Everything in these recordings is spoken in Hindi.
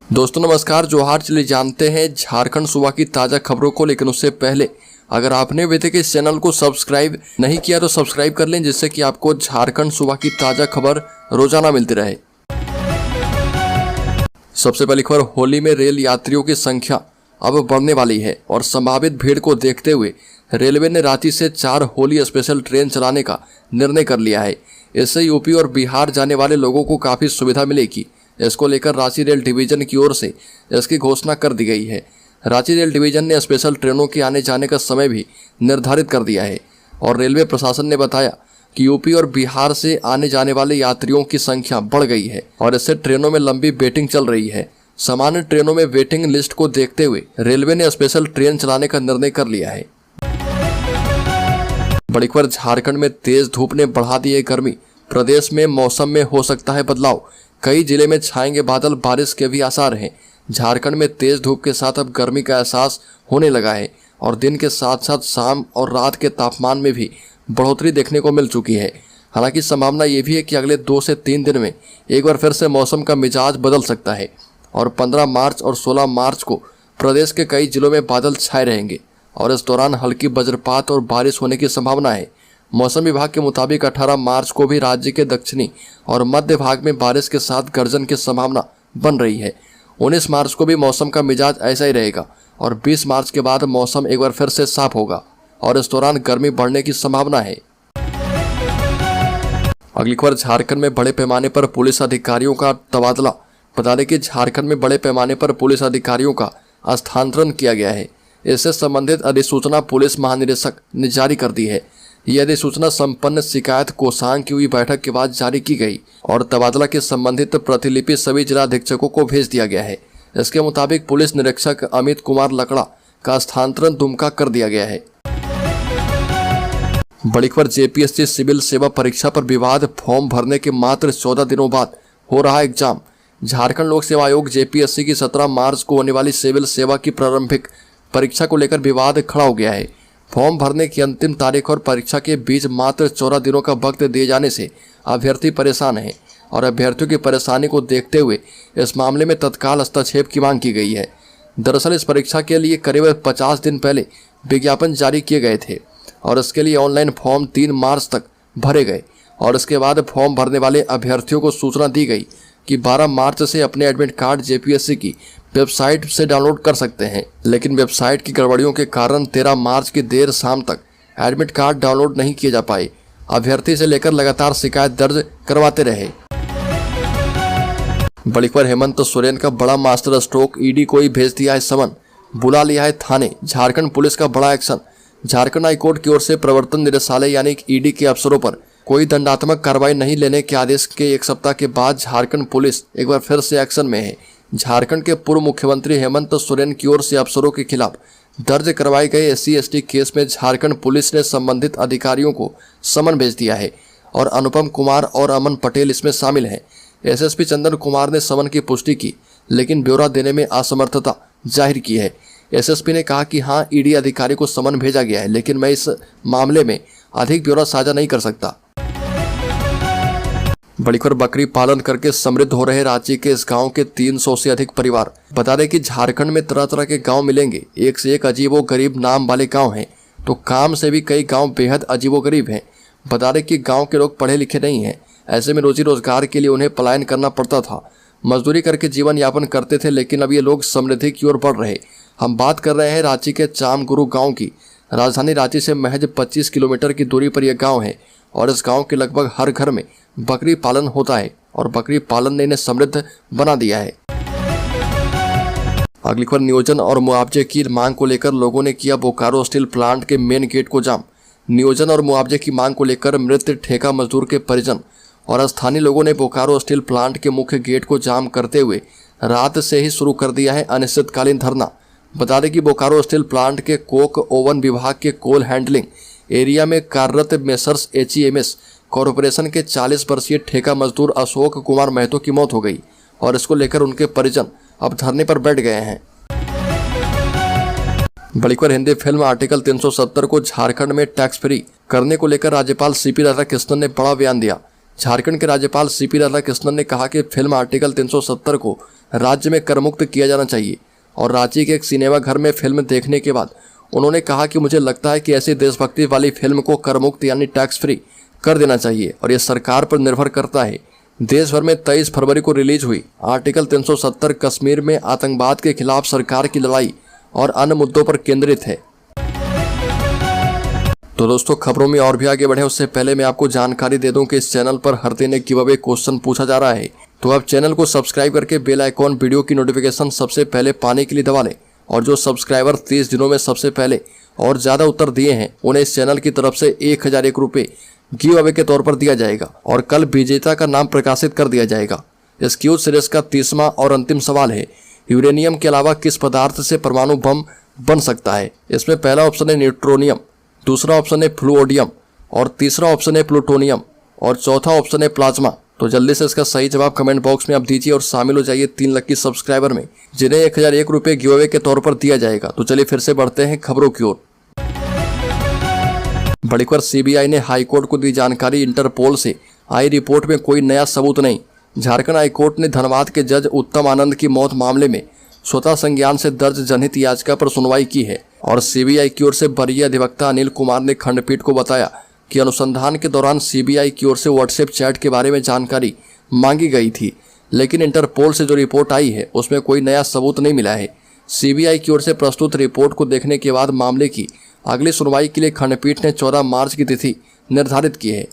दोस्तों नमस्कार, जोहार। चलिए जानते हैं झारखंड सूबा की ताज़ा खबरों को, लेकिन उससे पहले अगर आपने अभी तक इस चैनल को सब्सक्राइब नहीं किया तो सब्सक्राइब कर लें, जिससे कि आपको झारखंड सूबा की ताज़ा खबर रोजाना मिलती रहे। सबसे पहली खबर, होली में रेल यात्रियों की संख्या अब बढ़ने वाली है और संभावित भीड़ को देखते हुए रेलवे ने रांची से 4 होली स्पेशल ट्रेन चलाने का निर्णय कर लिया है। इससे यूपी और बिहार जाने वाले लोगों को काफ़ी सुविधा मिलेगी। इसको लेकर रांची रेल डिवीजन की ओर से इसकी घोषणा कर दी गई है। रांची रेल डिवीजन ने स्पेशल ट्रेनों के आने जाने का समय भी निर्धारित कर दिया है और रेलवे प्रशासन ने बताया कि यूपी और बिहार से आने जाने वाले यात्रियों की संख्या बढ़ गई है और इससे ट्रेनों में लंबी वेटिंग चल रही है। सामान्य ट्रेनों में वेटिंग लिस्ट को देखते हुए रेलवे ने स्पेशल ट्रेन चलाने का निर्णय कर लिया है। बड़ी खबर, झारखंड में तेज धूप ने बढ़ा दी है गर्मी। प्रदेश में मौसम में हो सकता है बदलाव। कई जिले में छाएंगे बादल, बारिश के भी आसार हैं। झारखंड में तेज धूप के साथ अब गर्मी का एहसास होने लगा है और दिन के साथ साथ शाम और रात के तापमान में भी बढ़ोतरी देखने को मिल चुकी है। हालांकि संभावना ये भी है कि अगले 2 से 3 दिन में एक बार फिर से मौसम का मिजाज बदल सकता है और 15 मार्च और 16 मार्च को प्रदेश के कई जिलों में बादल छाए रहेंगे और इस दौरान हल्की वज्रपात और बारिश होने की संभावना है। मौसम विभाग के मुताबिक 18 मार्च को भी राज्य के दक्षिणी और मध्य भाग में बारिश के साथ गर्जन की संभावना बन रही है। 19 मार्च को भी मौसम का मिजाज ऐसा ही रहेगा और 20 मार्च के बाद मौसम एक बार फिर से साफ होगा और इस दौरान गर्मी बढ़ने की संभावना है। अगली खबर, झारखंड में बड़े पैमाने पर पुलिस अधिकारियों का तबादला। बता दें कि झारखंड में बड़े पैमाने पर पुलिस अधिकारियों का स्थानांतरण किया गया है। इससे संबंधित अधिसूचना पुलिस महानिदेशक ने जारी कर दी है। यह अधिसूचना संपन्न शिकायत कोषांग की हुई बैठक के बाद जारी की गई और तबादला के संबंधित प्रतिलिपि सभी जिला अधीक्षकों को भेज दिया गया है। इसके मुताबिक पुलिस निरीक्षक अमित कुमार लकड़ा का स्थानांतरण दुमका कर दिया गया है। बड़ी खबर, जेपीएससी सिविल सेवा परीक्षा पर विवाद। फॉर्म भरने के मात्र 14 दिनों बाद हो रहा एग्जाम। झारखंड लोक सेवा आयोग जेपीएससी की 17 मार्च को होने वाली सिविल सेवा की प्रारंभिक परीक्षा को लेकर विवाद खड़ा हो गया है। फॉर्म भरने की अंतिम तारीख और परीक्षा के बीच मात्र 14 दिनों का वक्त दिए जाने से अभ्यर्थी परेशान हैं और अभ्यर्थियों की परेशानी को देखते हुए इस मामले में तत्काल हस्तक्षेप की मांग की गई है। दरअसल इस परीक्षा के लिए करीब 50 दिन पहले विज्ञापन जारी किए गए थे और इसके लिए ऑनलाइन फॉर्म 3 मार्च तक भरे गए और इसके बाद फॉर्म भरने वाले अभ्यर्थियों को सूचना दी गई कि 12 मार्च से अपने एडमिट कार्ड जेपीएससी की वेबसाइट से डाउनलोड कर सकते हैं। लेकिन वेबसाइट की गड़बड़ियों के कारण 13 मार्च की देर शाम तक एडमिट कार्ड डाउनलोड नहीं किए जा पाए। अभ्यर्थी से लेकर लगातार शिकायत दर्ज करवाते रहे। बड़ी खबर, हेमंत सोरेन का बड़ा मास्टर स्ट्रोक। ईडी को ही भेज दिया है समन, बुला लिया है थाने। झारखंड पुलिस का बड़ा एक्शन। झारखंड हाईकोर्ट की ओर से प्रवर्तन निदेशालय यानी ईडी के अफसरों पर कोई दंडात्मक कार्रवाई नहीं लेने के आदेश के 1 सप्ताह के बाद झारखंड पुलिस एक बार फिर से एक्शन में है। झारखंड के पूर्व मुख्यमंत्री हेमंत सोरेन की ओर से अफसरों के खिलाफ दर्ज करवाए गए SC/ST केस में झारखंड पुलिस ने संबंधित अधिकारियों को समन भेज दिया है और अनुपम कुमार और अमन पटेल इसमें शामिल हैं। SSP चंदन कुमार ने समन की पुष्टि की, लेकिन ब्यौरा देने में असमर्थता जाहिर की है। SSP ने कहा कि हाँ, ईडी अधिकारी को समन भेजा गया है, लेकिन मैं इस मामले में अधिक ब्यौरा साझा नहीं कर सकता। बड़ी खबर, बकरी पालन करके समृद्ध हो रहे रांची के इस गांव के 300 से अधिक परिवार। बता दें कि झारखंड में तरह तरह के गांव मिलेंगे। एक से एक अजीबो गरीब नाम वाले गांव हैं, तो काम से भी कई गांव बेहद अजीबो गरीब हैं। बता दें कि गांव के लोग पढ़े लिखे नहीं हैं। ऐसे में रोजी रोजगार के लिए उन्हें पलायन करना पड़ता था। मजदूरी करके जीवन यापन करते थे, लेकिन अब ये लोग समृद्धि की ओर बढ़ रहे। हम बात कर रहे हैं रांची के चामगुरु गाँव की। राजधानी रांची से महज 25 किलोमीटर की दूरी पर यह गाँव है और इस गांव के लगभग हर घर में बकरी पालन होता है और बकरी पालन ने इन्हें समृद्ध बना दिया है। अगली खबर, नियोजन और मुआवजे की मांग को लेकर लोगों ने किया बोकारो स्टील प्लांट के मेन गेट को जाम। नियोजन और मुआवजे की मांग को लेकर मृत ठेका मजदूर के परिजन और स्थानीय लोगों ने बोकारो स्टील प्लांट के मुख्य गेट को जाम करते हुए रात से ही शुरू कर दिया है अनिश्चितकालीन धरना। बता दें कि बोकारो स्टील प्लांट के कोक ओवन विभाग के कोल हैंडलिंग एरिया में कार्यरत मेसर्स HEMS कॉरपोरेशन के 40 वर्षीय ठेका मजदूर अशोक कुमार महतो की मौत हो गई और इसको लेकर उनके परिजन अब धरने पर बैठ गए हैं। बड़ी खबर, हिंदी फिल्म आर्टिकल 370 को झारखंड में टैक्स फ्री करने को लेकर राज्यपाल CP राधाकृष्णन ने बड़ा बयान दिया। झारखंड के राज्यपाल सीपी राधाकृष्णन ने कहा कि फिल्म आर्टिकल 370 को राज्य में करमुक्त किया जाना चाहिए और रांची के एक सिनेमा घर में फिल्म देखने के बाद उन्होंने कहा कि मुझे लगता है कि ऐसी देशभक्ति वाली फिल्म को करमुक्त यानी टैक्स फ्री कर देना चाहिए और यह सरकार पर निर्भर करता है। देश भर में 23 फरवरी को रिलीज हुई आर्टिकल 370 कश्मीर में आतंकवाद के खिलाफ सरकार की लड़ाई और अन्य मुद्दों पर केंद्रित है। तो दोस्तों, खबरों में और भी आगे बढ़े उससे पहले मैं आपको जानकारी दे दूं कि इस चैनल पर हर दिन एक गिव अवे क्वेश्चन पूछा जा रहा है, तो आप चैनल को सब्सक्राइब करके बेल आइकॉन वीडियो की नोटिफिकेशन सबसे पहले पाने के लिए दबा लें और जो सब्सक्राइबर 30 दिनों में सबसे पहले और ज़्यादा उत्तर दिए हैं उन्हें इस चैनल की तरफ से 1001 रुपये गिव अवे के तौर पर दिया जाएगा और कल विजेता का नाम प्रकाशित कर दिया जाएगा। इस क्यूज सीरीज का 30वां और अंतिम सवाल है, यूरेनियम के अलावा किस पदार्थ से परमाणु बम बन सकता है। इसमें पहला ऑप्शन है न्यूट्रोनियम, दूसरा ऑप्शन है फ्लूओडियम और तीसरा ऑप्शन है प्लूटोनियम और चौथा ऑप्शन है प्लाज्मा। तो जल्दी से इसका सही जवाब कमेंट बॉक्स में आप दीजिए और शामिल हो जाइए 3 लकी सब्सक्राइबर में जिन्हें 1001 रुपये गिव अवे के तौर पर दिया जाएगा। तो चलिए फिर से बढ़ते हैं खबरों की ओर। बड़ी खबर, सीबीआई ने हाईकोर्ट को दी जानकारी, इंटरपोल से आई रिपोर्ट में कोई नया सबूत नहीं। झारखंड हाईकोर्ट ने धनबाद के जज उत्तम आनंद की मौत मामले में स्वतः संज्ञान से दर्ज जनहित याचिका पर सुनवाई की है और सीबीआई की ओर से वरीय अधिवक्ता अनिल कुमार ने खंडपीठ को बताया कि अनुसंधान के दौरान सीबीआई की ओर से व्हाट्सएप चैट के बारे में जानकारी मांगी गई थी, लेकिन इंटरपोल से जो रिपोर्ट आई है उसमें कोई नया सबूत नहीं मिला है। सीबीआई की ओर से प्रस्तुत रिपोर्ट को देखने के बाद मामले की अगली सुनवाई के लिए खंडपीठ ने 14 मार्च की तिथि निर्धारित की है।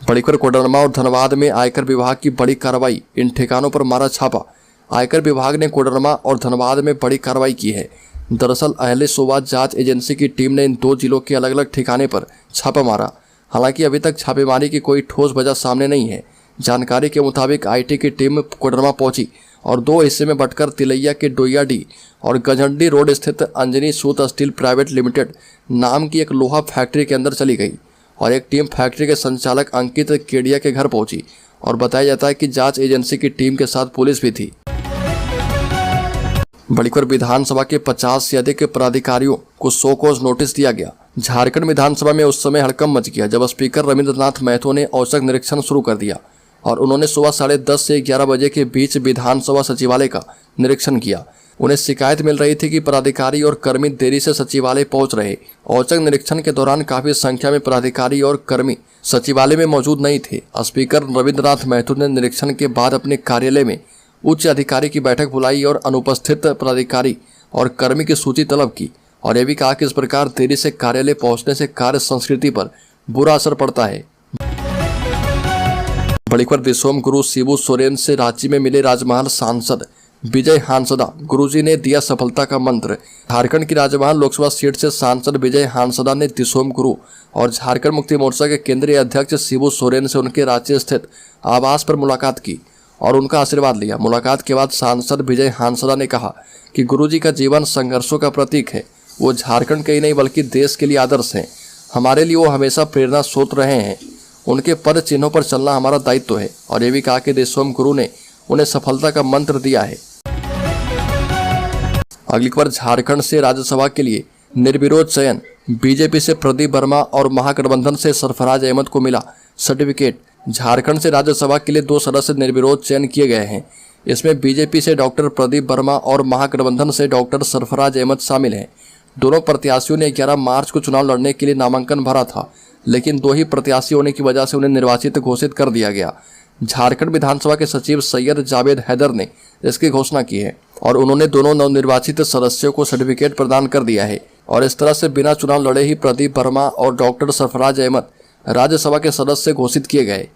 बड़ी खबर, कोडरमा और धनबाद में आयकर विभाग की बड़ी कार्रवाई, इन ठिकानों पर मारा छापा। आयकर विभाग ने कोडरमा और धनबाद में बड़ी कार्रवाई की है। दरअसल अहले सुबह जांच एजेंसी की टीम ने इन 2 जिलों के अलग अलग ठिकाने पर छापा मारा। हालांकि अभी तक छापेमारी की कोई ठोस वजह सामने नहीं है। जानकारी के मुताबिक आईटी की टीम कोडरमा पहुंची और 2 हिस्से में बंटकर तिलैया के डोयाडी और गंजडी रोड स्थित अंजनी सूत स्टील प्राइवेट लिमिटेड नाम की एक लोहा फैक्ट्री के अंदर चली गई और एक टीम फैक्ट्री के संचालक अंकित केडिया के घर पहुंची और बताया जाता है कि जांच एजेंसी की टीम के साथ पुलिस भी थी। बड़ी खबर, विधानसभा के 50 से अधिक पदाधिकारियों को शो कॉज नोटिस दिया गया। झारखंड विधानसभा में उस समय हड़कंप मच गया जब स्पीकर रविंद्रनाथ महतो ने औचक निरीक्षण शुरू कर दिया और उन्होंने सुबह 10:30 से 11 बजे के बीच विधानसभा सचिवालय का निरीक्षण किया। उन्हें शिकायत मिल रही थी कि पदाधिकारी और कर्मी देरी से सचिवालय पहुंच रहे। औचक निरीक्षण के दौरान काफी संख्या में पदाधिकारी और कर्मी सचिवालय में मौजूद नहीं थे। स्पीकर रविंद्रनाथ महतो ने निरीक्षण के बाद अपने कार्यालय में उच्च अधिकारी की बैठक बुलाई और अनुपस्थित पदाधिकारी और कर्मी की सूची तलब की और यह भी कहा कि इस प्रकार देरी से कार्यालय पहुंचने से कार्य संस्कृति पर बुरा असर पड़ता है। बड़ी खबर, दिसोम गुरु शिबू सोरेन से रांची में मिले राजमहल सांसद विजय हांसदा। गुरुजी ने दिया सफलता का मंत्र। झारखंड की राजमहल लोकसभा सीट से सांसद विजय हांसदा ने दिसोम गुरु और झारखंड मुक्ति मोर्चा के केंद्रीय अध्यक्ष शिबू सोरेन से उनके रांची स्थित आवास पर मुलाकात की और उनका आशीर्वाद लिया। मुलाकात के बाद सांसद विजय हांसदा ने कहा कि गुरुजी का जीवन संघर्षों का प्रतीक है। वो झारखंड के ही नहीं बल्कि देश के लिए आदर्श हैं। हमारे लिए वो हमेशा प्रेरणा स्रोत रहे हैं। उनके पद चिन्हों पर चलना हमारा दायित्व है और ये भी कहा कि दिसोम गुरु ने उन्हें सफलता का मंत्र दिया है। अगली खबर, झारखंड से राज्यसभा के लिए निर्विरोध चयन। बीजेपी से प्रदीप वर्मा और महागठबंधन से सरफराज अहमद को मिला सर्टिफिकेट। झारखंड से राज्यसभा के लिए 2 सदस्य निर्विरोध चयन किए गए हैं। इसमें बीजेपी से डॉक्टर प्रदीप वर्मा और महागठबंधन से डॉक्टर सरफराज अहमद शामिल हैं। दोनों प्रत्याशियों ने 11 मार्च को चुनाव लड़ने के लिए नामांकन भरा था, लेकिन 2 ही प्रत्याशी होने की वजह से उन्हें निर्वाचित घोषित कर दिया गया। झारखंड विधानसभा के सचिव सैयद जावेद हैदर ने इसकी घोषणा की है और उन्होंने दोनों नवनिर्वाचित सदस्यों को सर्टिफिकेट प्रदान कर दिया है और इस तरह से बिना चुनाव लड़े ही प्रदीप वर्मा और डॉक्टर सरफराज अहमद राज्यसभा के सदस्य घोषित किए गए।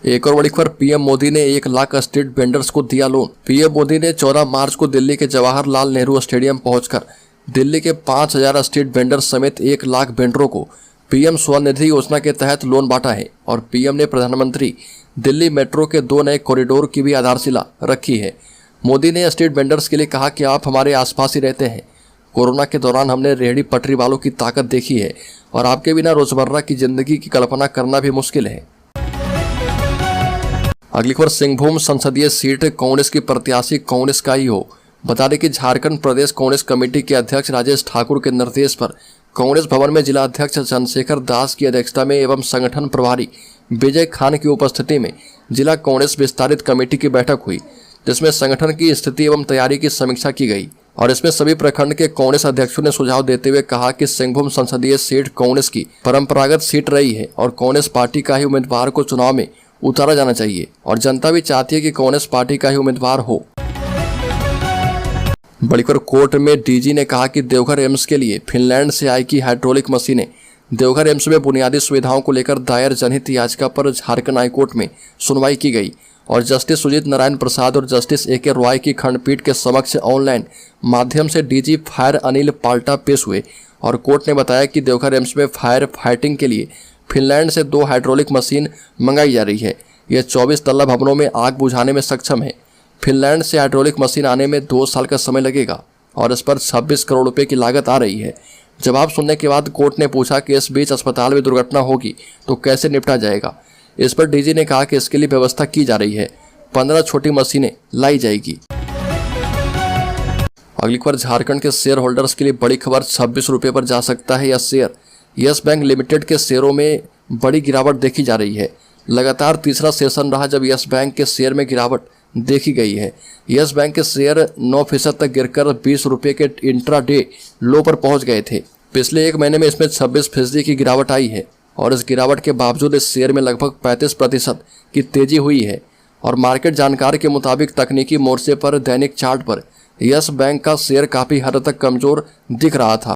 एक और बड़ी खबर, पीएम मोदी ने 1 लाख स्ट्रीट वेंडर्स को दिया लोन। पीएम मोदी ने 14 मार्च को दिल्ली के जवाहरलाल नेहरू स्टेडियम पहुंचकर दिल्ली के 5000 स्ट्रीट वेंडर्स समेत 1 लाख वेंडरों को पीएम स्वनिधि योजना के तहत लोन बांटा है और पीएम ने प्रधानमंत्री दिल्ली मेट्रो के 2 नए कॉरिडोर की भी आधारशिला रखी है। मोदी ने स्ट्रीट वेंडर्स के लिए कहा कि आप हमारे आसपास ही रहते हैं। कोरोना के दौरान हमने रेहड़ी पटरी वालों की ताकत देखी है और आपके बिना रोजमर्रा की जिंदगी की कल्पना करना भी मुश्किल है। अगली खबर, सिंहभूम संसदीय सीट कांग्रेस की प्रत्याशी कांग्रेस का ही हो। बता दें कि झारखंड प्रदेश कांग्रेस कमेटी के अध्यक्ष राजेश ठाकुर के निर्देश पर कांग्रेस भवन में जिला अध्यक्ष चंद्रशेखर दास की अध्यक्षता में एवं संगठन प्रभारी विजय खान की उपस्थिति में जिला कांग्रेस विस्तारित कमेटी की बैठक हुई, जिसमें संगठन की स्थिति एवं तैयारी की समीक्षा की गई। और इसमें सभी प्रखंड के कांग्रेस अध्यक्षों ने सुझाव देते हुए कहा कि सिंहभूम संसदीय सीट कांग्रेस की परंपरागत सीट रही है और कांग्रेस पार्टी का ही उम्मीदवार को चुनाव में उतारा जाना चाहिए और जनता भी चाहती है कि कांग्रेस पार्टी का ही उम्मीदवार हो। बड़ीखर कोर्ट में डीजी ने कहा कि देवघर एम्स के लिए फिनलैंड से आई की हाइड्रोलिक मशीनें। देवघर एम्स में बुनियादी सुविधाओं को लेकर दायर जनहित याचिका पर झारखंड हाईकोर्ट में सुनवाई की गई और जस्टिस सुजीत नारायण प्रसाद और जस्टिस ए के रॉय की खंडपीठ के समक्ष ऑनलाइन माध्यम से डीजी फायर अनिल पाल्टा पेश हुए और कोर्ट ने बताया कि देवघर एम्स में फायर फाइटिंग के लिए फिनलैंड से 2 हाइड्रोलिक मशीन मंगाई जा रही है। यह 24 तल्ला भवनों में आग बुझाने में सक्षम है। फिनलैंड से हाइड्रोलिक मशीन आने में 2 साल का समय लगेगा और इस पर 26 करोड़ रुपए की लागत आ रही है। जवाब सुनने के बाद कोर्ट ने पूछा कि इस बीच अस्पताल में दुर्घटना होगी तो कैसे निपटा जाएगा। इस पर डीजी ने कहा कि इसके लिए व्यवस्था की जा रही है, 15 छोटी मशीनें लाई जाएगी। अगली खबर झारखंड के शेयर होल्डर्स के लिए बड़ी खबर, 26 रुपये पर जा सकता है यह शेयर। यस बैंक लिमिटेड के शेयरों में बड़ी गिरावट देखी जा रही है। लगातार तीसरा सेशन रहा जब यस बैंक के शेयर में गिरावट देखी गई है। यस बैंक के शेयर 9% तक गिरकर 20 रुपये के इंट्राडे लो पर पहुंच गए थे। पिछले एक महीने में इसमें 26% की गिरावट आई है और इस गिरावट के बावजूद इस शेयर में लगभग 35% की तेजी हुई है। और मार्केट जानकार के मुताबिक तकनीकी मोर्चे पर दैनिक चार्ट पर यस बैंक का शेयर काफी हद तक कमजोर दिख रहा था।